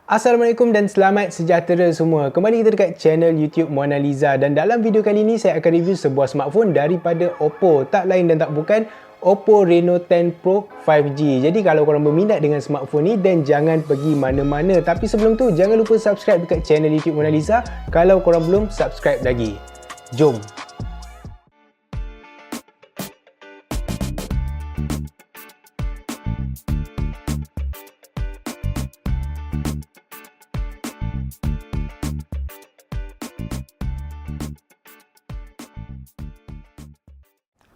Assalamualaikum dan selamat sejahtera semua. Kembali kita dekat channel YouTube Mona Lisa, dan dalam video kali ini saya akan review sebuah smartphone daripada Oppo. Tak lain dan tak bukan Oppo Reno 10 Pro 5G. Jadi kalau korang berminat dengan smartphone ni, dan jangan pergi mana-mana. Tapi sebelum tu jangan lupa subscribe dekat channel YouTube Mona Lisa kalau korang belum subscribe lagi. Jom.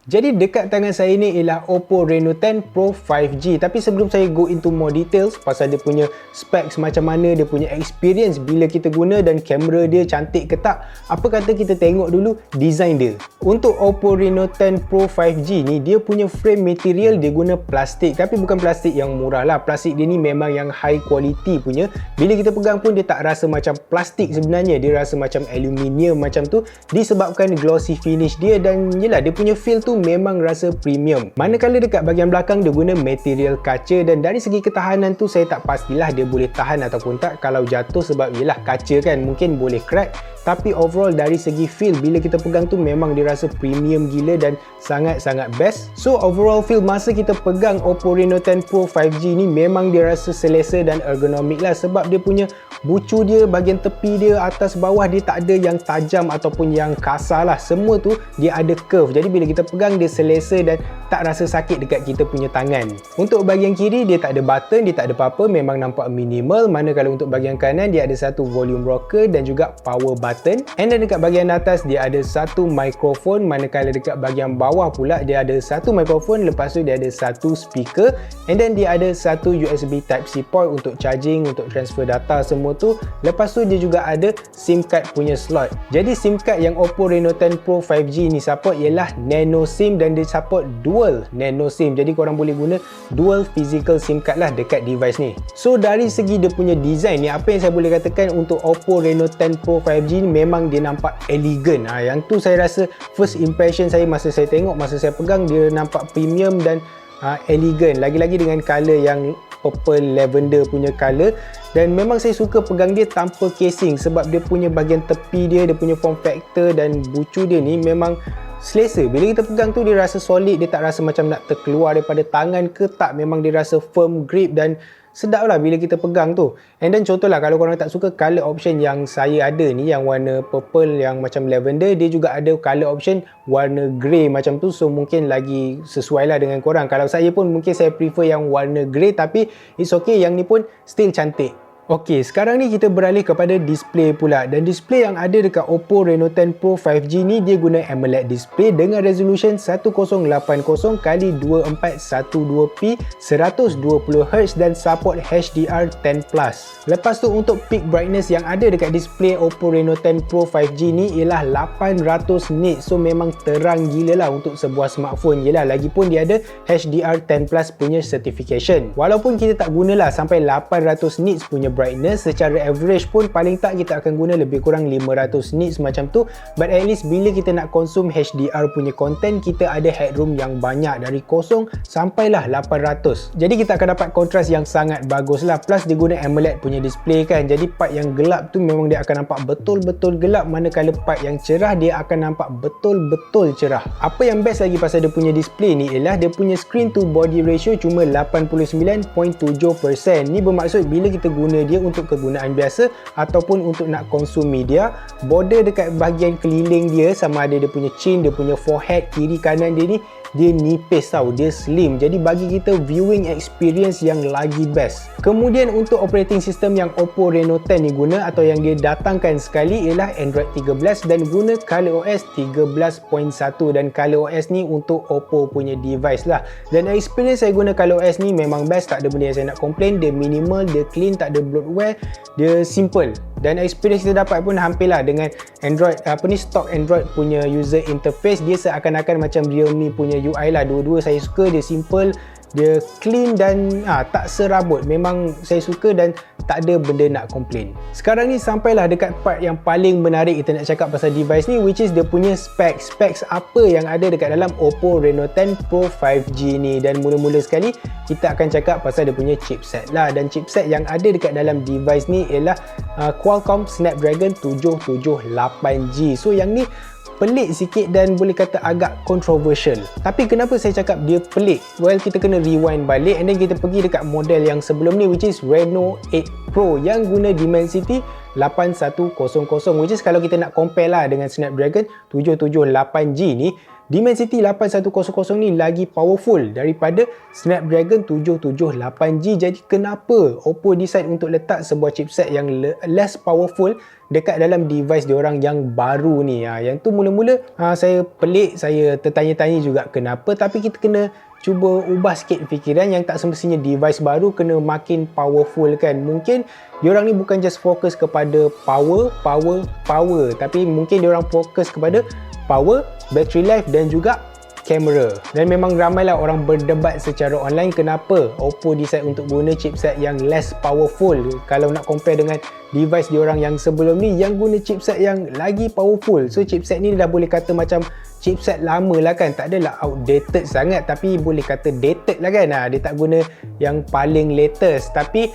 Jadi dekat tangan saya ni ialah Oppo Reno 10 Pro 5G. Tapi sebelum saya go into more details pasal dia punya specs macam mana, dia punya experience bila kita guna dan kamera dia cantik ke tak, apa kata kita tengok dulu design dia. Untuk Oppo Reno 10 Pro 5G ni, dia punya frame material dia guna plastik, tapi bukan plastik yang murah lah. Plastik dia ni memang yang high quality punya. Bila kita pegang pun dia tak rasa macam plastik sebenarnya, dia rasa macam aluminium macam tu, disebabkan glossy finish dia, dan yelah dia punya feel tu memang rasa premium. Manakala dekat bahagian belakang dia guna material kaca, dan dari segi ketahanan tu saya tak pastilah dia boleh tahan ataupun tak kalau jatuh, sebab yelah kaca kan, mungkin boleh crack. Tapi overall dari segi feel bila kita pegang tu memang dia rasa premium gila dan sangat-sangat best. So overall feel masa kita pegang Oppo Reno 10 Pro 5G ni memang dia rasa selesa dan ergonomik lah, sebab dia punya bucu dia, bahagian tepi dia, atas bawah dia tak ada yang tajam ataupun yang kasar lah. Semua tu dia ada curve, jadi bila kita pegang dia selesa dan tak rasa sakit dekat kita punya tangan. Untuk bahagian kiri dia tak ada button, dia tak ada apa-apa, memang nampak minimal. Manakala untuk bahagian kanan dia ada satu volume rocker dan juga power button. And then dekat bahagian atas dia ada satu mikrofon, manakala dekat bahagian bawah pula dia ada satu mikrofon, lepas tu dia ada satu speaker, and then dia ada satu USB Type-C port untuk charging, untuk transfer data semua tu. Lepas tu dia juga ada SIM card punya slot. Jadi SIM card yang Oppo Reno 10 Pro 5G ni support ialah nano SIM, dan dia support dual nano SIM. Jadi korang boleh guna dual physical SIM card lah dekat device ni. So dari segi dia punya design ni, apa yang saya boleh katakan untuk Oppo Reno 10 Pro 5G ni, memang dia nampak elegan. Yang tu saya rasa first impression saya masa saya tengok, masa saya pegang, dia nampak premium dan elegan. Lagi-lagi dengan colour yang purple lavender punya colour, dan memang saya suka pegang dia tanpa casing, sebab dia punya bahagian tepi dia, dia punya form factor dan bucu dia ni memang selesa. Bila kita pegang tu dia rasa solid, dia tak rasa macam nak terkeluar daripada tangan ke tak, memang dia rasa firm grip dan sedap lah bila kita pegang tu. And then contohlah kalau korang tak suka colour option yang saya ada ni, yang warna purple yang macam lavender, dia juga ada colour option warna grey macam tu. So mungkin lagi sesuai lah dengan korang. Kalau saya pun mungkin saya prefer yang warna grey, tapi it's okay, yang ni pun still cantik. Okey, sekarang ni kita beralih kepada display pula, dan display yang ada dekat Oppo Reno 10 Pro 5G ni dia guna AMOLED display dengan resolution 1080x2412p 120Hz dan support HDR10+. Lepas tu untuk peak brightness yang ada dekat display Oppo Reno 10 Pro 5G ni ialah 800 nits. So memang terang gila lah untuk sebuah smartphone. Yelah, lagipun dia ada HDR10+ punya certification. Walaupun kita tak gunalah sampai 800 nits punya brightness, secara average pun paling tak kita akan guna lebih kurang 500 nits macam tu. But at least bila kita nak konsum HDR punya content, kita ada headroom yang banyak, dari 0 sampailah 800. Jadi kita akan dapat kontras yang sangat bagus lah. Plus dia guna AMOLED punya display kan, jadi part yang gelap tu memang dia akan nampak betul-betul gelap, manakala part yang cerah dia akan nampak betul-betul cerah. Apa yang best lagi pasal dia punya display ni ialah dia punya screen to body ratio cuma 89.7%. Ni bermaksud bila kita guna dia untuk kegunaan biasa ataupun untuk nak konsum media, border dekat bahagian keliling dia, sama ada dia punya chin, dia punya forehead, kiri kanan dia ni, dia nipis tau, dia slim. Jadi bagi kita viewing experience yang lagi best. Kemudian untuk operating system yang Oppo Reno 10 ni guna atau yang dia datangkan sekali ialah Android 13 dan guna ColorOS 13.1, dan ColorOS ni untuk Oppo punya device lah. Dan experience saya guna ColorOS ni memang best, tak ada benda yang saya nak komplain. Dia minimal, dia clean, tak ada bloatware, dia simple. Dan experience kita dapat pun hampirlah dengan Android, stock Android punya user interface. Dia seakan-akan macam Realme punya UI lah. Dua-dua saya suka, dia simple, dia clean dan tak serabut. Memang saya suka dan tak ada benda nak komplain. Sekarang ni sampailah dekat part yang paling menarik kita nak cakap pasal device ni, which is dia punya specs apa yang ada dekat dalam Oppo Reno 10 Pro 5G ni. Dan mula-mula sekali kita akan cakap pasal dia punya chipset lah. Dan chipset yang ada dekat dalam device ni ialah Qualcomm Snapdragon 778G. So yang ni pelik sikit dan boleh kata agak controversial. Tapi kenapa saya cakap dia pelik? Well, kita kena rewind balik and then kita pergi dekat model yang sebelum ni, which is Reno 8 Pro yang guna Dimensity 8100, which is kalau kita nak compare lah dengan Snapdragon 778G ni, Dimensity 8100 ni lagi powerful daripada Snapdragon 778G. Jadi kenapa Oppo decide untuk letak sebuah chipset yang less powerful dekat dalam device diorang yang baru ni? Yang tu mula-mula saya pelik, saya tertanya-tanya juga kenapa. Tapi kita kena cuba ubah sikit fikiran, yang tak semestinya device baru kena makin powerful kan. Mungkin diorang ni bukan just fokus kepada power, tapi mungkin diorang fokus kepada power, battery life dan juga kamera. Dan memang ramailah orang berdebat secara online kenapa Oppo decide untuk guna chipset yang less powerful kalau nak compare dengan device diorang yang sebelum ni yang guna chipset yang lagi powerful. So chipset ni dah boleh kata macam chipset lama lah kan, tak adalah outdated sangat tapi boleh kata dated lah kan. Dia tak guna yang paling latest, tapi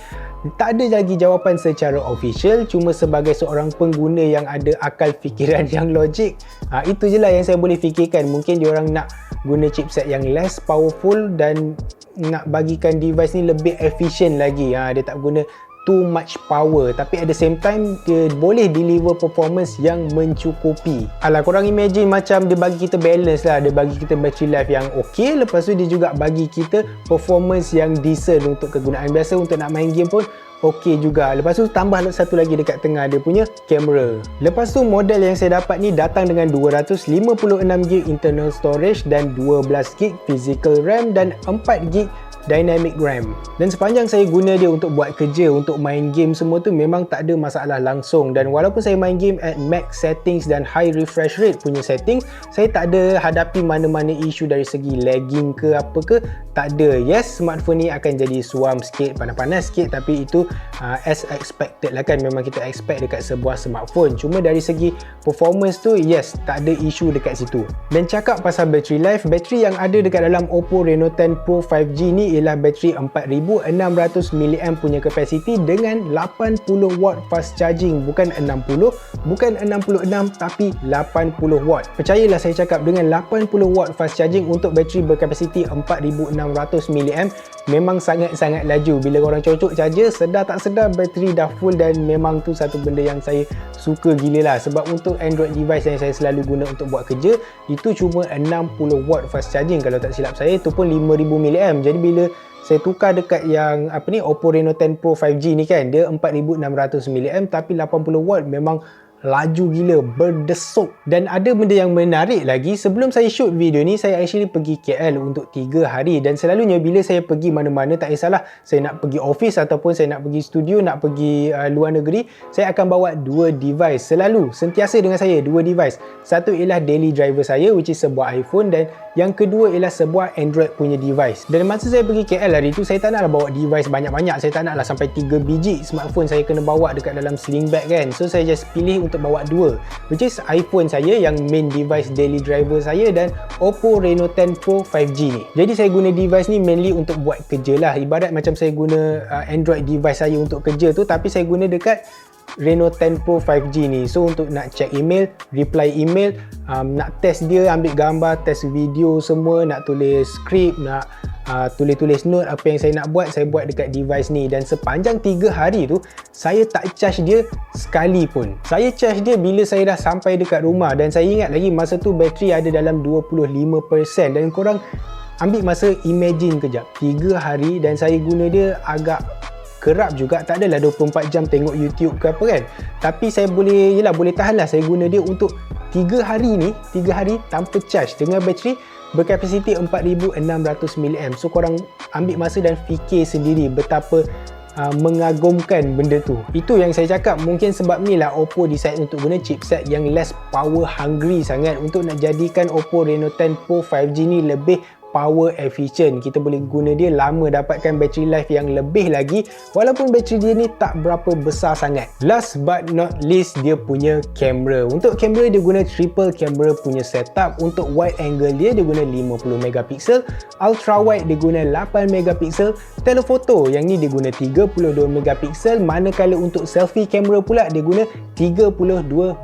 tak ada lagi jawapan secara official. Cuma sebagai seorang pengguna yang ada akal fikiran yang logik, itu je lah yang saya boleh fikirkan. Mungkin diorang nak guna chipset yang less powerful dan nak bagikan device ni lebih efisien lagi. Dia tak guna too much power, tapi at the same time dia boleh deliver performance yang mencukupi. Alah, korang imagine macam dia bagi kita balance lah, dia bagi kita battery life yang ok, lepas tu dia juga bagi kita performance yang decent untuk kegunaan biasa. Untuk nak main game pun ok juga. Lepas tu tambah satu lagi dekat tengah, dia punya kamera. Lepas tu model yang saya dapat ni datang dengan 256GB internal storage dan 12GB physical RAM dan 4GB dynamic RAM. Dan sepanjang saya guna dia untuk buat kerja, untuk main game semua tu, memang tak ada masalah langsung. Dan walaupun saya main game at max settings dan high refresh rate punya settings, saya tak ada hadapi mana-mana isu dari segi lagging ke apa ke, tak ada. Yes, smartphone ni akan jadi suam sikit, panas-panas sikit, tapi itu as expected lah kan. Memang kita expect dekat sebuah smartphone. Cuma dari segi performance tu, yes, tak ada isu dekat situ. Dan cakap pasal battery life, bateri yang ada dekat dalam Oppo Reno 10 Pro 5G ni ialah bateri 4600mAh punya kapasiti dengan 80W fast charging. Bukan 60, bukan 66, tapi 80W. Percayalah saya cakap, dengan 80W fast charging untuk bateri berkapasiti 4600mAh memang sangat-sangat laju. Bila korang cocok charger, sedar tak sedar bateri dah full. Dan memang tu satu benda yang saya suka gila lah. Sebab untuk Android device yang saya selalu guna untuk buat kerja, itu cuma 60W fast charging. Kalau tak silap saya, itu pun 5000mAh. Jadi bila saya tukar dekat yang Oppo Reno 10 Pro 5G ni kan, dia 4600mAh tapi 80W, memang laju gila, berdesuk. Dan ada benda yang menarik lagi, sebelum saya shoot video ni, saya actually pergi KL untuk 3 hari. Dan selalunya bila saya pergi mana-mana, tak kisahlah saya nak pergi office ataupun saya nak pergi studio, nak pergi luar negeri, saya akan bawa 2 device. Selalu, sentiasa dengan saya 2 device. Satu ialah daily driver saya, which is sebuah iPhone, dan yang kedua ialah sebuah Android punya device. Dan masa saya pergi KL hari tu, saya tak naklah bawa device banyak-banyak. Saya tak naklah sampai 3 biji smartphone saya kena bawa dekat dalam sling bag kan. So saya just pilih untuk bawa 2, which is iPhone saya yang main device daily driver saya dan Oppo Reno 10 Pro 5G ni. Jadi saya guna device ni mainly untuk buat kerja lah. Ibarat macam saya guna Android device saya untuk kerja tu, tapi saya guna dekat Reno 10 Pro 5G ni. So untuk nak check email, reply email, nak test dia, ambil gambar, test video semua, nak tulis skrip, nak tulis-tulis note apa yang saya nak buat, saya buat dekat device ni. Dan sepanjang 3 hari tu, saya tak charge dia sekali pun. Saya charge dia bila saya dah sampai dekat rumah. Dan saya ingat lagi masa tu bateri ada dalam 25%. Dan korang ambil masa imagine kejap, 3 hari dan saya guna dia agak kerap juga. Tak adalah 24 jam tengok YouTube ke apa kan, tapi saya boleh tahan lah. Saya guna dia untuk 3 hari ni, 3 hari tanpa charge dengan bateri berkapasiti 4600mAh. So korang ambil masa dan fikir sendiri betapa mengagumkan benda tu. Itu yang saya cakap, mungkin sebab ni lah Oppo decide untuk guna chipset yang less power hungry sangat untuk nak jadikan Oppo Reno 10 Pro 5G ni lebih power efficient. Kita boleh guna dia lama, dapatkan battery life yang lebih lagi walaupun bateri dia ni tak berapa besar sangat. Last but not least, dia punya kamera. Untuk kamera dia guna triple camera punya setup. Untuk wide angle dia guna 50 megapiksel, ultra wide dia guna 8 megapiksel, telefoto yang ni dia guna 32 megapiksel, manakala untuk selfie kamera pula dia guna 32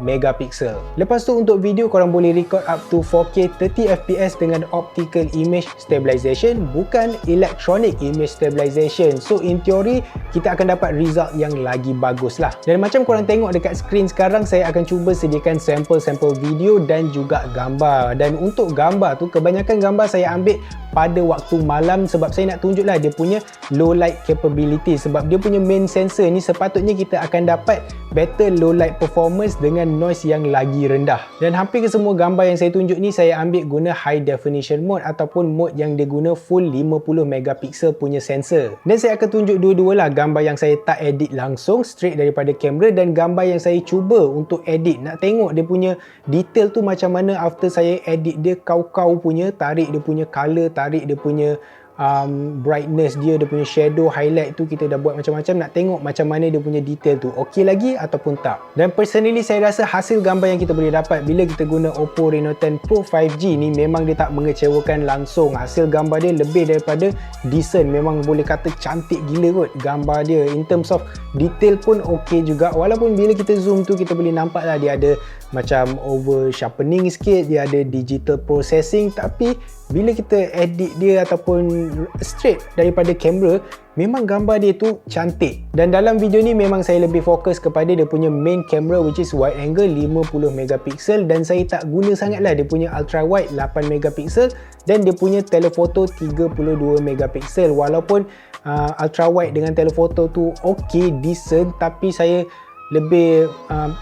megapiksel. Lepas tu untuk video korang boleh record up to 4K 30 fps dengan optical image stabilization, bukan electronic image stabilization. So in theory kita akan dapat result yang lagi bagus lah. Dan macam korang tengok dekat screen sekarang, saya akan cuba sediakan sampel-sampel video dan juga gambar. Dan untuk gambar tu, kebanyakan gambar saya ambil pada waktu malam sebab saya nak tunjuklah dia punya low light capability. Sebab dia punya main sensor ni sepatutnya kita akan dapat better low light performance dengan noise yang lagi rendah. Dan hampir ke semua gambar yang saya tunjuk ni saya ambil guna high definition mode ataupun mode yang dia guna full 50 megapiksel punya sensor. Dan saya akan tunjuk dua-dua lah, gambar yang saya tak edit langsung straight daripada kamera dan gambar yang saya cuba untuk edit. Nak tengok dia punya detail tu macam mana after saya edit dia kau-kau punya, tarik dia punya color, tarik dia punya brightness dia punya shadow, highlight tu kita dah buat macam-macam. Nak tengok macam mana dia punya detail tu, okey lagi ataupun tak. Dan personally saya rasa hasil gambar yang kita boleh dapat bila kita guna Oppo Reno 10 Pro 5G ni memang dia tak mengecewakan langsung. Hasil gambar dia lebih daripada decent, memang boleh kata cantik gila kot gambar dia. In terms of detail pun okey juga, walaupun bila kita zoom tu kita boleh nampak lah dia ada macam over sharpening sikit, dia ada digital processing, tapi bila kita edit dia ataupun straight daripada kamera, memang gambar dia tu cantik. Dan dalam video ni memang saya lebih fokus kepada dia punya main camera which is wide angle 50 megapiksel, dan saya tak guna sangat lah dia punya ultra wide 8 megapiksel dan dia punya telefoto 32 megapiksel. Walaupun ultra wide dengan telefoto tu okey, decent, tapi saya lebih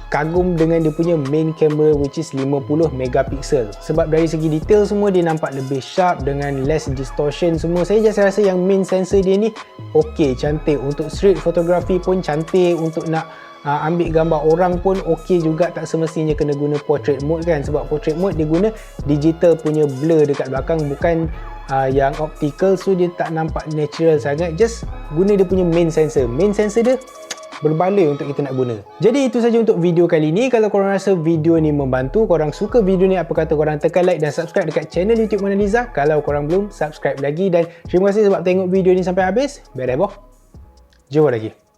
kagum dengan dia punya main camera which is 50 megapiksel. Sebab dari segi detail semua dia nampak lebih sharp dengan less distortion semua. Saya just rasa yang main sensor dia ni okey, cantik. Untuk street photography pun cantik, untuk nak ambil gambar orang pun okey juga. Tak semestinya kena guna portrait mode kan, sebab portrait mode dia guna digital punya blur dekat belakang, bukan yang optical, so dia tak nampak natural sangat. Just guna dia punya main sensor. Main sensor dia berbaloi untuk kita nak guna. Jadi itu saja untuk video kali ni. Kalau korang rasa video ni membantu, korang suka video ni, apa kata korang tekan like dan subscribe dekat channel YouTube Mona Lisa kalau korang belum subscribe lagi. Dan terima kasih sebab tengok video ni sampai habis. Bye bye boh. Jumpa lagi.